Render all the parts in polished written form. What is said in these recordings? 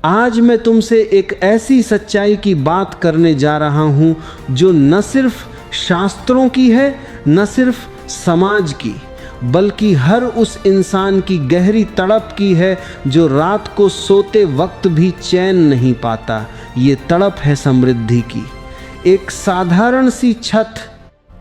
आज मैं तुमसे एक ऐसी सच्चाई की बात करने जा रहा हूं जो न सिर्फ शास्त्रों की है, न सिर्फ समाज की, बल्कि हर उस इंसान की गहरी तड़प की है जो रात को सोते वक्त भी चैन नहीं पाता। ये तड़प है समृद्धि की। एक साधारण सी छत,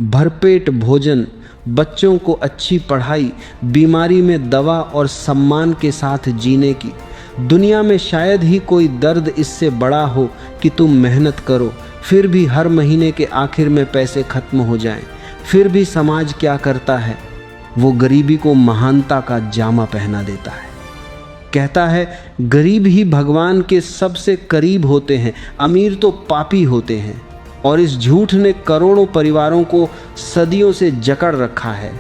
भरपेट भोजन, बच्चों को अच्छी पढ़ाई, बीमारी में दवा और सम्मान के साथ जीने की। दुनिया में शायद ही कोई दर्द इससे बड़ा हो कि तुम मेहनत करो, फिर भी हर महीने के आखिर में पैसे खत्म हो जाएं। फिर भी समाज क्या करता है? वो गरीबी को महानता का जामा पहना देता है। कहता है गरीब ही भगवान के सबसे करीब होते हैं, अमीर तो पापी होते हैं। और इस झूठ ने करोड़ों परिवारों को सदियों से जकड़ रखा है।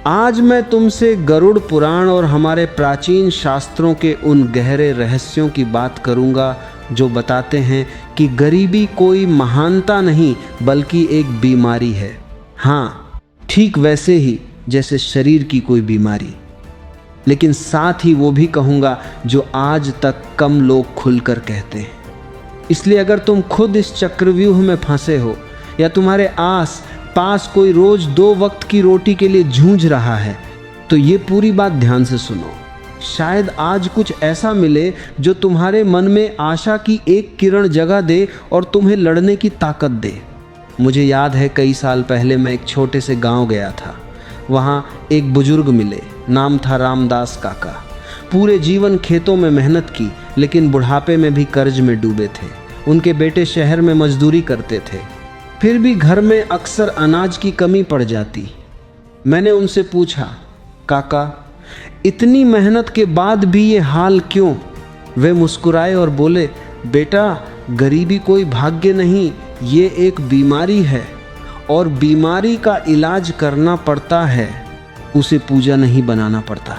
आज मैं तुमसे गरुड़ पुराण और हमारे प्राचीन शास्त्रों के उन गहरे रहस्यों की बात करूंगा जो बताते हैं कि गरीबी कोई महानता नहीं बल्कि एक बीमारी है। हाँ, ठीक वैसे ही जैसे शरीर की कोई बीमारी। लेकिन साथ ही वो भी कहूँगा जो आज तक कम लोग खुलकर कहते हैं। इसलिए अगर तुम खुद इस चक्रव्यूह में फंसे हो या तुम्हारे आस पास कोई रोज 2 वक्त की रोटी के लिए जूझ रहा है, तो ये पूरी बात ध्यान से सुनो। शायद आज कुछ ऐसा मिले जो तुम्हारे मन में आशा की एक किरण जगा दे और तुम्हें लड़ने की ताकत दे। मुझे याद है कई साल पहले मैं एक छोटे से गांव गया था। वहाँ एक बुजुर्ग मिले, नाम था रामदास काका। पूरे जीवन खेतों में मेहनत की, लेकिन बुढ़ापे में भी कर्ज में डूबे थे। उनके बेटे शहर में मजदूरी करते थे, फिर भी घर में अक्सर अनाज की कमी पड़ जाती। मैंने उनसे पूछा, काका इतनी मेहनत के बाद भी ये हाल क्यों? वे मुस्कुराए और बोले, बेटा गरीबी कोई भाग्य नहीं, ये एक बीमारी है और बीमारी का इलाज करना पड़ता है, उसे पूजा नहीं बनाना पड़ता।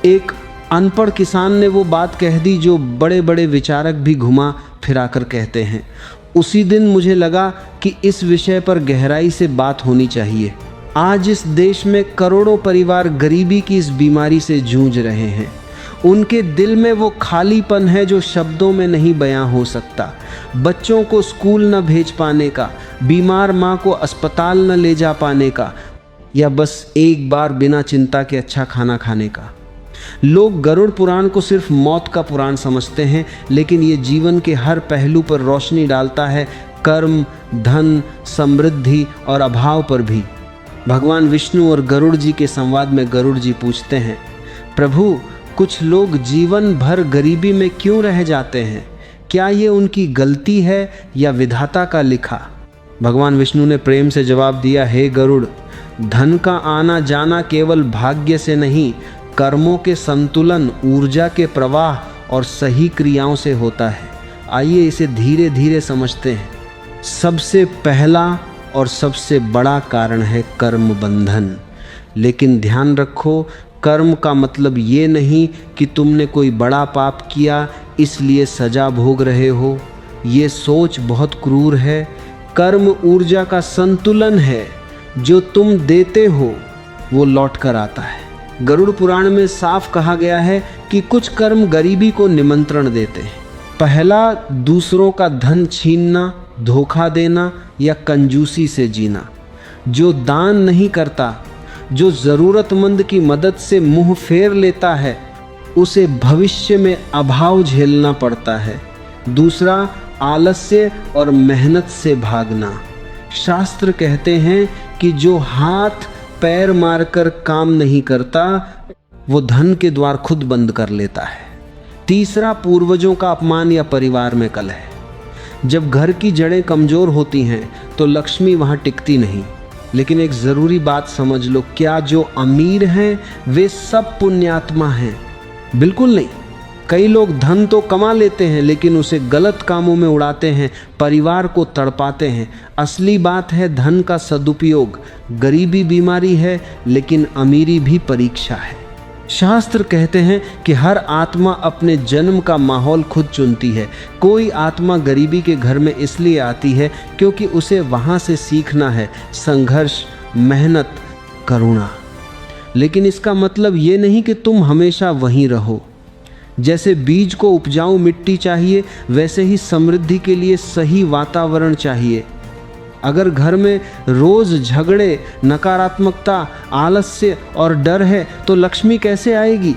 एक अनपढ़ किसान ने वो बात कह दी जो बड़े बड़े विचारक भी घुमा फिरा कर कहते हैं। उसी दिन मुझे लगा कि इस विषय पर गहराई से बात होनी चाहिए। आज इस देश में करोड़ों परिवार गरीबी की इस बीमारी से जूझ रहे हैं। उनके दिल में वो खालीपन है जो शब्दों में नहीं बयां हो सकता। बच्चों को स्कूल न भेज पाने का, बीमार माँ को अस्पताल न ले जा पाने का, या बस एक बार बिना चिंता के अच्छा खाना खाने का। लोग गरुड़ पुराण को सिर्फ मौत का पुराण समझते हैं, लेकिन ये जीवन के हर पहलू पर रोशनी डालता है, कर्म, धन, समृद्धि और अभाव पर भी। भगवान विष्णु और गरुड़ जी के संवाद में गरुड़ जी पूछते हैं, प्रभु कुछ लोग जीवन भर गरीबी में क्यों रह जाते हैं? क्या ये उनकी गलती है या विधाता का लिखा? भगवान विष्णु ने प्रेम से जवाब दिया, हे गरुड़, धन का आना जाना केवल भाग्य से नहीं, कर्मों के संतुलन, ऊर्जा के प्रवाह और सही क्रियाओं से होता है। आइए इसे धीरे धीरे समझते हैं। सबसे पहला और सबसे बड़ा कारण है कर्म बंधन। लेकिन ध्यान रखो, कर्म का मतलब ये नहीं कि तुमने कोई बड़ा पाप किया इसलिए सजा भोग रहे हो। ये सोच बहुत क्रूर है। कर्म ऊर्जा का संतुलन है, जो तुम देते हो वो लौट कर आता है। गरुड़ पुराण में साफ कहा गया है कि कुछ कर्म गरीबी को निमंत्रण देते हैं। पहला, दूसरों का धन छीनना, धोखा देना या कंजूसी से जीना। जो दान नहीं करता, जो ज़रूरतमंद की मदद से मुंह फेर लेता है, उसे भविष्य में अभाव झेलना पड़ता है। दूसरा, आलस्य और मेहनत से भागना। शास्त्र कहते हैं कि जो हाथ पैर मारकर काम नहीं करता, वो धन के द्वार खुद बंद कर लेता है। तीसरा, पूर्वजों का अपमान या परिवार में कलह। जब घर की जड़ें कमज़ोर होती हैं तो लक्ष्मी वहाँ टिकती नहीं। लेकिन एक ज़रूरी बात समझ लो, क्या जो अमीर हैं वे सब पुण्यात्मा हैं? बिल्कुल नहीं। कई लोग धन तो कमा लेते हैं लेकिन उसे गलत कामों में उड़ाते हैं, परिवार को तड़पाते हैं। असली बात है धन का सदुपयोग। गरीबी बीमारी है लेकिन अमीरी भी परीक्षा है। शास्त्र कहते हैं कि हर आत्मा अपने जन्म का माहौल खुद चुनती है। कोई आत्मा गरीबी के घर में इसलिए आती है क्योंकि उसे वहाँ से सीखना है संघर्ष, मेहनत, करुणा। लेकिन इसका मतलब ये नहीं कि तुम हमेशा वहीं रहो। जैसे बीज को उपजाऊ मिट्टी चाहिए, वैसे ही समृद्धि के लिए सही वातावरण चाहिए। अगर घर में रोज झगड़े, नकारात्मकता, आलस्य और डर है तो लक्ष्मी कैसे आएगी?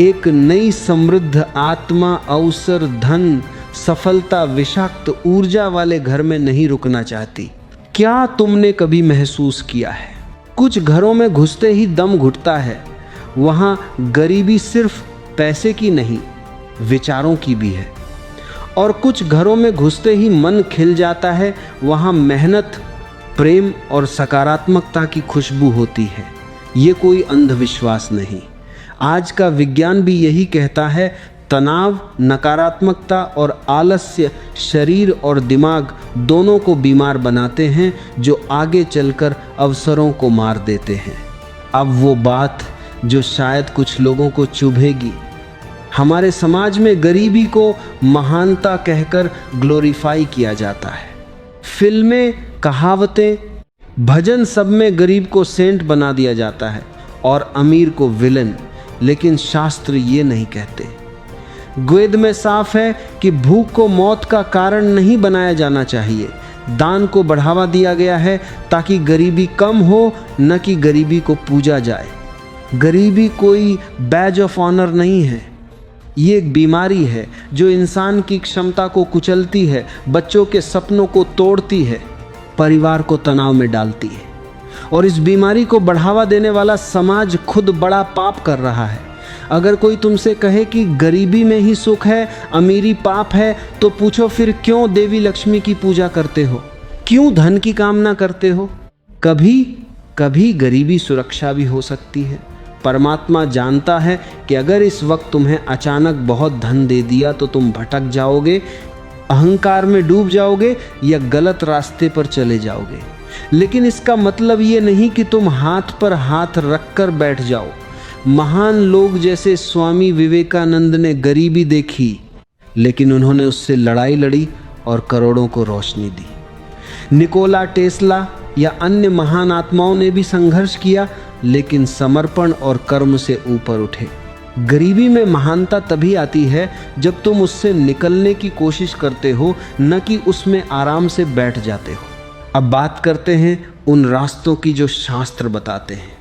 एक नई समृद्ध आत्मा, अवसर, धन, सफलता, विषाक्त ऊर्जा वाले घर में नहीं रुकना चाहती। क्या तुमने कभी महसूस किया है, कुछ घरों में घुसते ही दम घुटता है। वहाँ गरीबी सिर्फ पैसे की नहीं, विचारों की भी है। और कुछ घरों में घुसते ही मन खिल जाता है। वहाँ मेहनत, प्रेम और सकारात्मकता की खुशबू होती है। ये कोई अंधविश्वास नहीं। आज का विज्ञान भी यही कहता है। तनाव, नकारात्मकता और आलस्य शरीर और दिमाग दोनों को बीमार बनाते हैं, जो आगे चलकर अवसरों को मार देते हैं। अब वो बात जो शायद कुछ लोगों को चुभेगी, हमारे समाज में गरीबी को महानता कहकर ग्लोरीफाई किया जाता है। फिल्में, कहावतें, भजन, सब में गरीब को सेंट बना दिया जाता है और अमीर को विलन। लेकिन शास्त्र ये नहीं कहते। वेद में साफ है कि भूख को मौत का कारण नहीं बनाया जाना चाहिए। दान को बढ़ावा दिया गया है ताकि गरीबी कम हो, न कि गरीबी को पूजा जाए। गरीबी कोई बैज ऑफ ऑनर नहीं है। ये एक बीमारी है जो इंसान की क्षमता को कुचलती है, बच्चों के सपनों को तोड़ती है, परिवार को तनाव में डालती है। और इस बीमारी को बढ़ावा देने वाला समाज खुद बड़ा पाप कर रहा है। अगर कोई तुमसे कहे कि गरीबी में ही सुख है, अमीरी पाप है, तो पूछो फिर क्यों देवी लक्ष्मी की पूजा करते हो, क्यों धन की कामना करते हो? कभी कभी गरीबी सुरक्षा भी हो सकती है। परमात्मा जानता है कि अगर इस वक्त तुम्हें अचानक बहुत धन दे दिया तो तुम भटक जाओगे, अहंकार में डूब जाओगे या गलत रास्ते पर चले जाओगे। लेकिन इसका मतलब ये नहीं कि तुम हाथ पर हाथ रखकर बैठ जाओ। महान लोग जैसे स्वामी विवेकानंद ने गरीबी देखी, लेकिन उन्होंने उससे लड़ाई लड़ी और करोड़ों को रोशनी दी। निकोला टेस्ला या अन्य महान आत्माओं ने भी संघर्ष किया, लेकिन समर्पण और कर्म से ऊपर उठे। गरीबी में महानता तभी आती है जब तुम उससे निकलने की कोशिश करते हो, न कि उसमें आराम से बैठ जाते हो। अब बात करते हैं उन रास्तों की जो शास्त्र बताते हैं।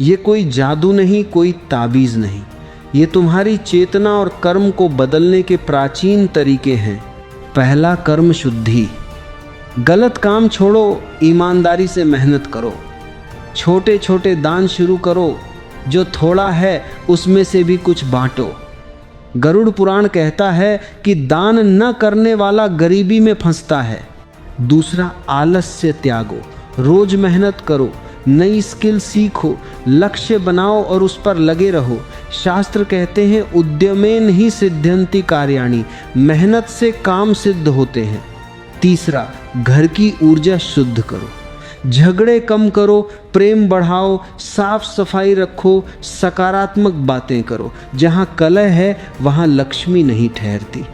ये कोई जादू नहीं, कोई ताबीज़ नहीं। ये तुम्हारी चेतना और कर्म को बदलने के प्राचीन तरीके हैं। पहला, कर्म शुद्धि। गलत काम छोड़ो, ईमानदारी से मेहनत करो। छोटे छोटे दान शुरू करो, जो थोड़ा है उसमें से भी कुछ बांटो। गरुड़ पुराण कहता है कि दान न करने वाला गरीबी में फंसता है। दूसरा, आलस्य त्यागो। रोज मेहनत करो, नई स्किल सीखो, लक्ष्य बनाओ और उस पर लगे रहो। शास्त्र कहते हैं उद्यमेन ही सिद्ध्यन्ति कार्याणि, मेहनत से काम सिद्ध होते हैं। तीसरा, घर की ऊर्जा शुद्ध करो। झगड़े कम करो, प्रेम बढ़ाओ, साफ सफाई रखो, सकारात्मक बातें करो। जहाँ कलह है वहाँ लक्ष्मी नहीं ठहरती।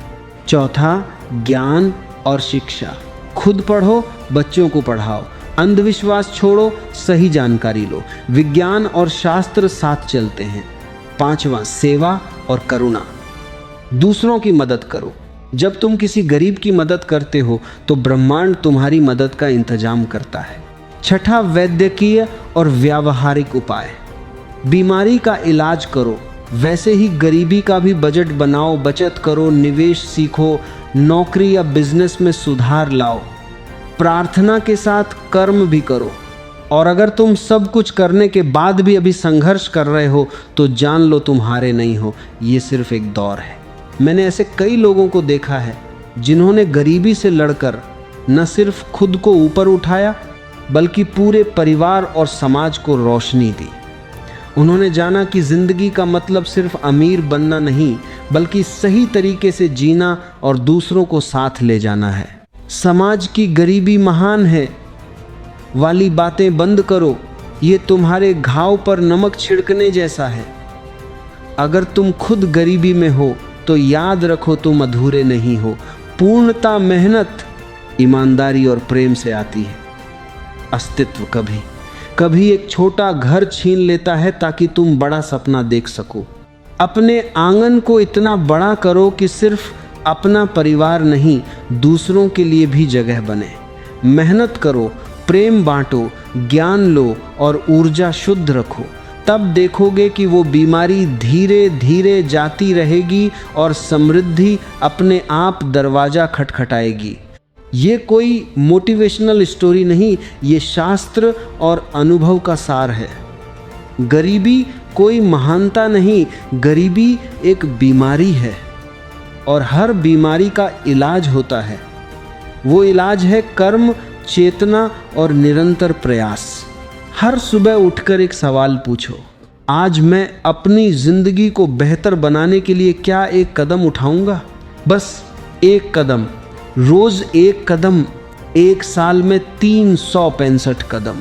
चौथा, ज्ञान और शिक्षा। खुद पढ़ो, बच्चों को पढ़ाओ। अंधविश्वास छोड़ो, सही जानकारी लो। विज्ञान और शास्त्र साथ चलते हैं। पांचवा, सेवा और करुणा। दूसरों की मदद करो। जब तुम किसी गरीब की मदद करते हो तो ब्रह्मांड तुम्हारी मदद का इंतजाम करता है। छठा, वैद्यकीय और व्यावहारिक उपाय। बीमारी का इलाज करो, वैसे ही गरीबी का भी बजट बनाओ, बचत करो, निवेश सीखो, नौकरी या बिजनेस में सुधार लाओ। प्रार्थना के साथ कर्म भी करो। और अगर तुम सब कुछ करने के बाद भी अभी संघर्ष कर रहे हो तो जान लो तुम हारे नहीं हो, ये सिर्फ एक दौर है। मैंने ऐसे कई लोगों को देखा है जिन्होंने गरीबी से लड़कर न सिर्फ खुद को ऊपर उठाया बल्कि पूरे परिवार और समाज को रोशनी दी। उन्होंने जाना कि जिंदगी का मतलब सिर्फ अमीर बनना नहीं बल्कि सही तरीके से जीना और दूसरों को साथ ले जाना है। समाज की गरीबी महान है वाली बातें बंद करो, ये तुम्हारे घाव पर नमक छिड़कने जैसा है। अगर तुम खुद गरीबी में हो तो याद रखो तुम अधूरे नहीं हो। पूर्णता मेहनत, ईमानदारी और प्रेम से आती है। अस्तित्व कभी कभी एक छोटा घर छीन लेता है ताकि तुम बड़ा सपना देख सको। अपने आंगन को इतना बड़ा करो कि सिर्फ अपना परिवार नहीं, दूसरों के लिए भी जगह बने। मेहनत करो, प्रेम बांटो, ज्ञान लो और ऊर्जा शुद्ध रखो। तब देखोगे कि वो बीमारी धीरे धीरे जाती रहेगी और समृद्धि अपने आप दरवाजा खटखटाएगी। ये कोई मोटिवेशनल स्टोरी नहीं, ये शास्त्र और अनुभव का सार है। गरीबी कोई महानता नहीं, गरीबी एक बीमारी है और हर बीमारी का इलाज होता है। वो इलाज है कर्म, चेतना और निरंतर प्रयास। हर सुबह उठकर एक सवाल पूछो, आज मैं अपनी जिंदगी को बेहतर बनाने के लिए क्या एक कदम उठाऊंगा? बस एक कदम, रोज एक कदम। एक साल में 365 कदम,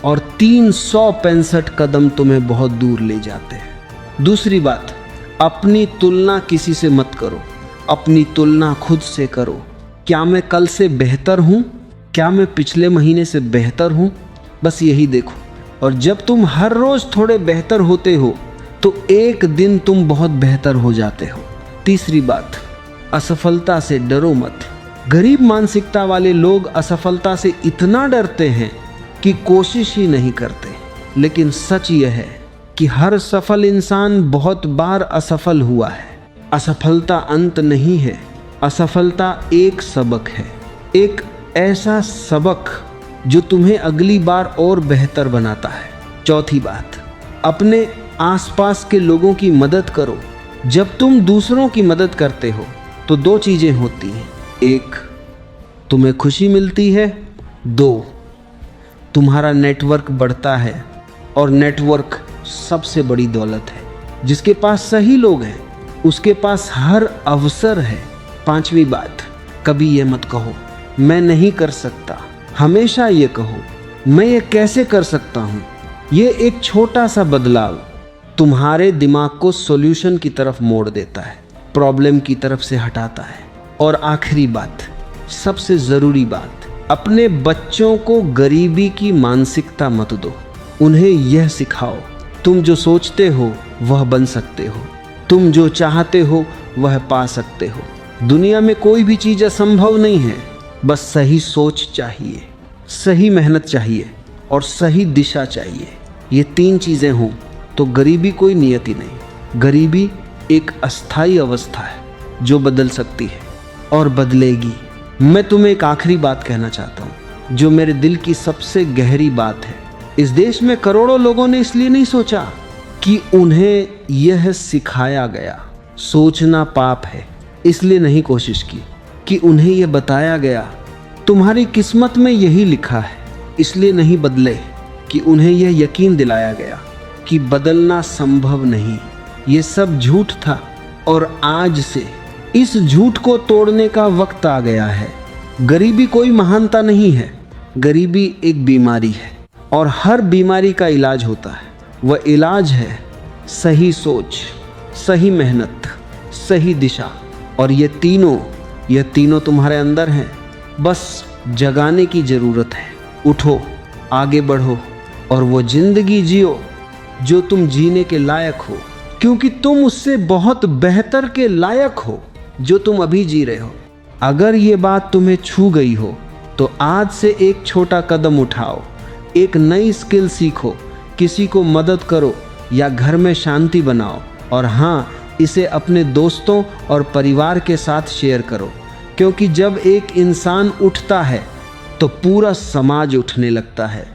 और 365 कदम तुम्हें बहुत दूर ले जाते हैं। दूसरी बात, अपनी तुलना किसी से मत करो, अपनी तुलना खुद से करो। क्या मैं कल से बेहतर हूँ? क्या मैं पिछले महीने से बेहतर हूँ? बस यही देखो। और जब तुम हर रोज थोड़े बेहतर होते हो तो एक दिन तुम बहुत बेहतर हो जाते हो। तीसरी बात, असफलता से डरो मत। गरीब मानसिकता वाले लोग असफलता से इतना डरते हैं कि कोशिश ही नहीं करते। लेकिन सच यह है कि हर सफल इंसान बहुत बार असफल हुआ है। असफलता अंत नहीं है, असफलता एक सबक है, एक ऐसा सबक जो तुम्हें अगली बार और बेहतर बनाता है। चौथी बात, अपने आसपास के लोगों की मदद करो। जब तुम दूसरों की मदद करते हो तो दो चीजें होती हैं, एक, तुम्हें खुशी मिलती है, दो, तुम्हारा नेटवर्क बढ़ता है। और नेटवर्क सबसे बड़ी दौलत है। जिसके पास सही लोग हैं उसके पास हर अवसर है। पांचवी बात, कभी ये मत कहो मैं नहीं कर सकता, हमेशा ये कहो मैं ये कैसे कर सकता हूँ। ये एक छोटा सा बदलाव तुम्हारे दिमाग को सॉल्यूशन की तरफ मोड़ देता है, प्रॉब्लम की तरफ से हटाता है। और आखिरी बात, सबसे ज़रूरी बात, अपने बच्चों को गरीबी की मानसिकता मत दो। उन्हें यह सिखाओ, तुम जो सोचते हो वह बन सकते हो, तुम जो चाहते हो वह पा सकते हो। दुनिया में कोई भी चीज़ असंभव नहीं है, बस सही सोच चाहिए, सही मेहनत चाहिए और सही दिशा चाहिए। ये तीन चीज़ें हों तो गरीबी कोई नियति नहीं, गरीबी एक अस्थायी अवस्था है जो बदल सकती है और बदलेगी। मैं तुम्हें एक आखिरी बात कहना चाहता हूँ जो मेरे दिल की सबसे गहरी बात है। इस देश में करोड़ों लोगों ने इसलिए नहीं सोचा कि उन्हें यह सिखाया गया सोचना पाप है, इसलिए नहीं कोशिश की कि उन्हें यह बताया गया तुम्हारी किस्मत में यही लिखा है, इसलिए नहीं बदले कि उन्हें यह यकीन दिलाया गया कि बदलना संभव नहीं। ये सब झूठ था और आज से इस झूठ को तोड़ने का वक्त आ गया है। गरीबी कोई महानता नहीं है, गरीबी एक बीमारी है और हर बीमारी का इलाज होता है। वह इलाज है सही सोच, सही मेहनत, सही दिशा। और ये तीनों तुम्हारे अंदर हैं, बस जगाने की ज़रूरत है। उठो, आगे बढ़ो और वो ज़िंदगी जियो जो तुम जीने के लायक हो, क्योंकि तुम उससे बहुत बेहतर के लायक हो जो तुम अभी जी रहे हो। अगर ये बात तुम्हें छू गई हो तो आज से एक छोटा कदम उठाओ, एक नई स्किल सीखो, किसी को मदद करो या घर में शांति बनाओ। और हाँ, इसे अपने दोस्तों और परिवार के साथ शेयर करो, क्योंकि जब एक इंसान उठता है तो पूरा समाज उठने लगता है।